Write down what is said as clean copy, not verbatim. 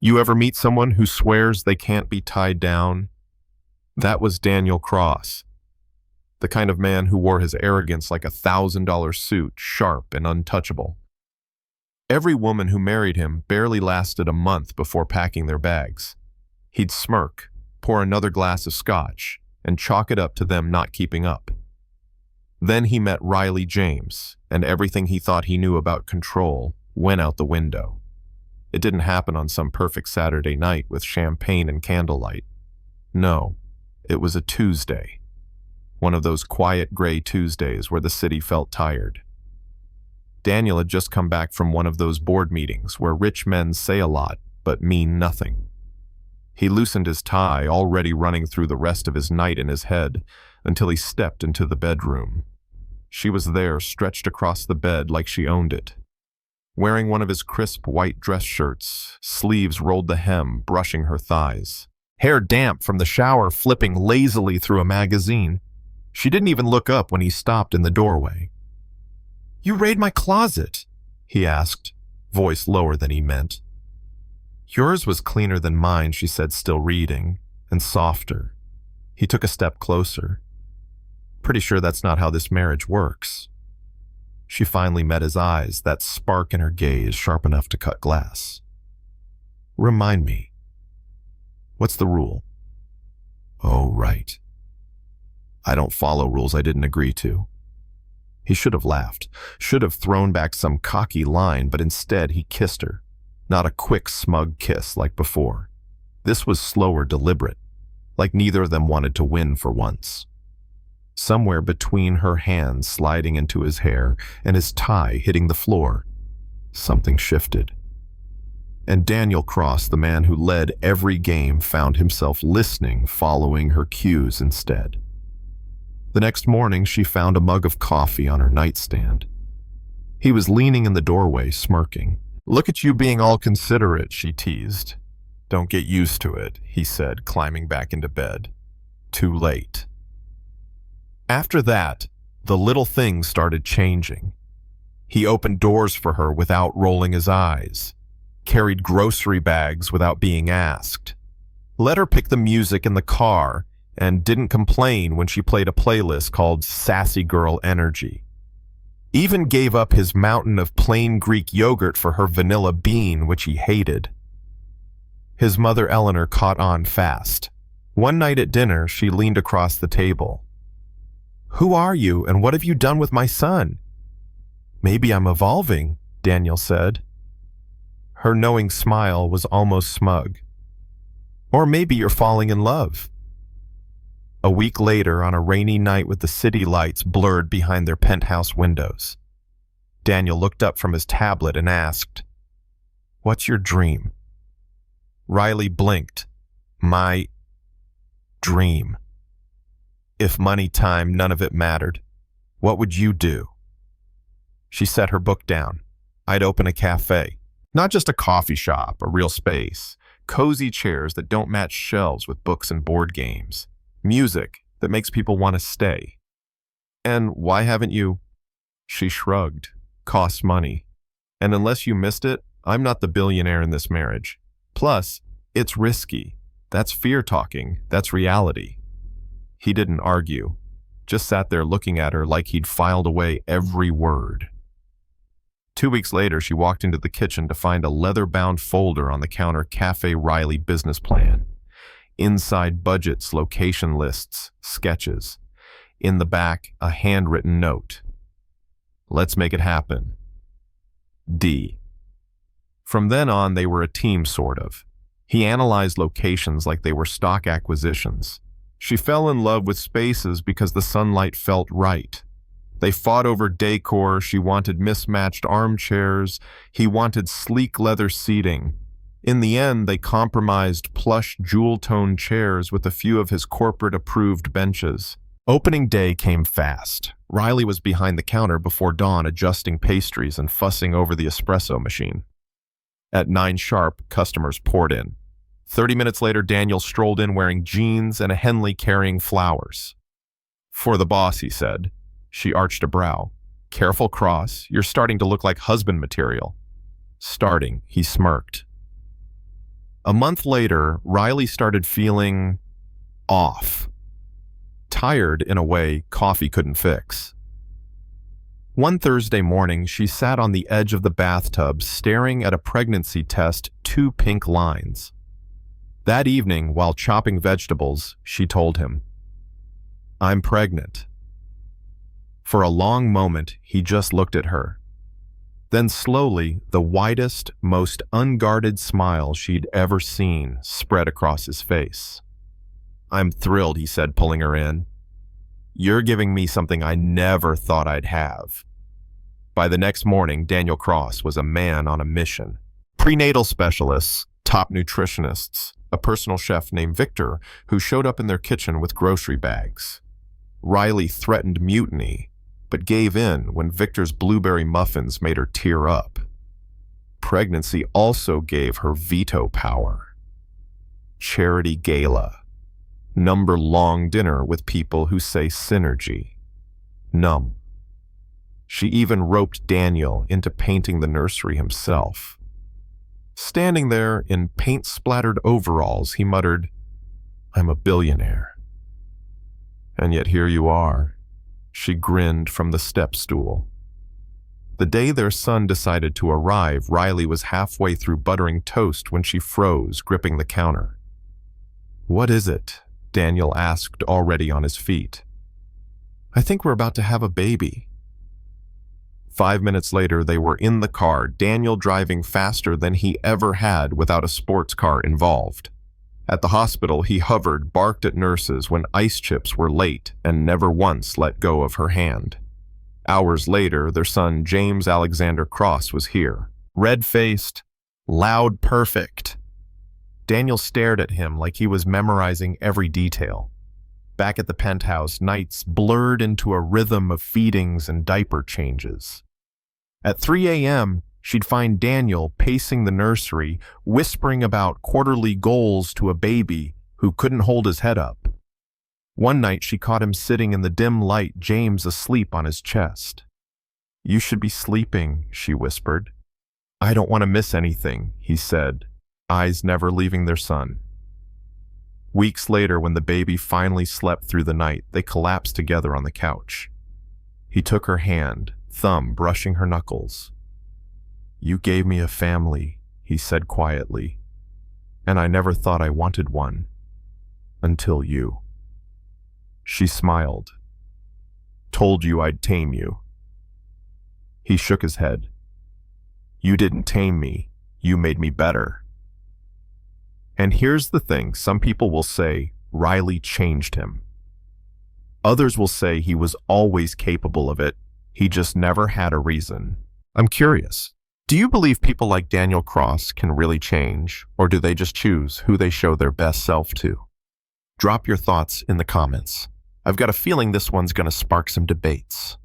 You ever meet someone who swears they can't be tied down? That was Daniel Cross, the kind of man who wore his arrogance like $1,000 suit, sharp and untouchable. Every woman who married him barely lasted a month before packing their bags. He'd smirk, pour another glass of scotch, and chalk it up to them not keeping up. Then he met Riley James, and everything he thought he knew about control went out the window. It didn't happen on some perfect Saturday night with champagne and candlelight. No, it was a Tuesday. One of those quiet gray Tuesdays where the city felt tired. Daniel had just come back from one of those board meetings where rich men say a lot but mean nothing. He loosened his tie, already running through the rest of his night in his head, until he stepped into the bedroom. She was there, stretched across the bed like she owned it. Wearing one of his crisp white dress shirts, sleeves rolled the hem, brushing her thighs. Hair damp from the shower, flipping lazily through a magazine. She didn't even look up when he stopped in the doorway. "You raid my closet?" he asked, voice lower than he meant. "Yours was cleaner than mine," she said, still reading, and softer. He took a step closer. "Pretty sure that's not how this marriage works." She finally met his eyes, that spark in her gaze sharp enough to cut glass. "Remind me. What's the rule?" "Oh, right. I don't follow rules I didn't agree to." He should have laughed, should have thrown back some cocky line, but instead he kissed her. Not a quick, smug kiss like before. This was slower, deliberate, like neither of them wanted to win for once. Somewhere between her hands sliding into his hair and his tie hitting the floor, something shifted. And Daniel Cross, the man who led every game, found himself listening, following her cues instead. The next morning, she found a mug of coffee on her nightstand. He was leaning in the doorway, smirking. "Look at you being all considerate," she teased. "Don't get used to it," he said, climbing back into bed. Too late. After that, the little things started changing. He opened doors for her without rolling his eyes, carried grocery bags without being asked, let her pick the music in the car, and didn't complain when she played a playlist called Sassy Girl Energy. Even gave up his mountain of plain Greek yogurt for her vanilla bean, which he hated. His mother Eleanor caught on fast. One night at dinner, she leaned across the table. "Who are you, and what have you done with my son?" "Maybe I'm evolving," Daniel said. Her knowing smile was almost smug. "Or maybe you're falling in love." A week later, on a rainy night with the city lights blurred behind their penthouse windows, Daniel looked up from his tablet and asked, "What's your dream?" Riley blinked. "My dream. If money, time, none of it mattered. What would you do?" She set her book down. "I'd open a cafe. Not just a coffee shop, a real space. Cozy chairs that don't match shelves with books and board games. Music that makes people want to stay." "And why haven't you?" She shrugged. "Costs money. And unless you missed it, I'm not the billionaire in this marriage. Plus, it's risky. That's fear talking. That's reality." He didn't argue, just sat there looking at her like he'd filed away every word. 2 weeks later, she walked into the kitchen to find a leather-bound folder on the counter, Cafe Riley business plan. Inside, budgets, location lists, sketches. In the back, a handwritten note. "Let's make it happen. D." From then on, they were a team, sort of. He analyzed locations like they were stock acquisitions. She fell in love with spaces because the sunlight felt right. They fought over decor. She wanted mismatched armchairs. He wanted sleek leather seating. In the end, they compromised plush jewel-toned chairs with a few of his corporate-approved benches. Opening day came fast. Riley was behind the counter before dawn, adjusting pastries and fussing over the espresso machine. At 9 sharp, customers poured in. 30 minutes later, Daniel strolled in wearing jeans and a Henley carrying flowers. "For the boss," he said. She arched a brow. "Careful, Cross. You're starting to look like husband material." "Starting," he smirked. A month later, Riley started feeling off. Tired in a way coffee couldn't fix. One Thursday morning, she sat on the edge of the bathtub staring at a pregnancy test, 2 pink lines. That evening, while chopping vegetables, she told him, "I'm pregnant." For a long moment, he just looked at her. Then slowly, the widest, most unguarded smile she'd ever seen spread across his face. "I'm thrilled," he said, pulling her in. "You're giving me something I never thought I'd have." By the next morning, Daniel Cross was a man on a mission. Prenatal specialists, top nutritionists, a personal chef named Victor who showed up in their kitchen with grocery bags. Riley threatened mutiny, but gave in when Victor's blueberry muffins made her tear up. Pregnancy also gave her veto power. Charity gala. Number-long dinner with people who say synergy. Numb. She even roped Daniel into painting the nursery himself. Standing there in paint-splattered overalls, he muttered, "I'm a billionaire." "And yet here you are," she grinned from the step stool. The day their son decided to arrive, Riley was halfway through buttering toast when she froze, gripping the counter. "What is it?" Daniel asked, already on his feet. "I think we're about to have a baby." 5 minutes later, they were in the car, Daniel driving faster than he ever had without a sports car involved. At the hospital, he hovered, barked at nurses when ice chips were late, and never once let go of her hand. Hours later, their son James Alexander Cross was here. Red-faced, loud, perfect. Daniel stared at him like he was memorizing every detail. Back at the penthouse, nights blurred into a rhythm of feedings and diaper changes. At 3 a.m., she'd find Daniel pacing the nursery, whispering about quarterly goals to a baby who couldn't hold his head up. One night, she caught him sitting in the dim light, James asleep on his chest. "You should be sleeping," she whispered. "I don't want to miss anything," he said, eyes never leaving their son. Weeks later, when the baby finally slept through the night, they collapsed together on the couch. He took her hand, thumb brushing her knuckles. "You gave me a family," he said quietly, "and I never thought I wanted one. Until you." She smiled. "Told you I'd tame you." He shook his head. "You didn't tame me. You made me better." And here's the thing, some people will say Riley changed him. Others will say he was always capable of it, he just never had a reason. I'm curious, do you believe people like Daniel Cross can really change, or do they just choose who they show their best self to? Drop your thoughts in the comments. I've got a feeling this one's going to spark some debates.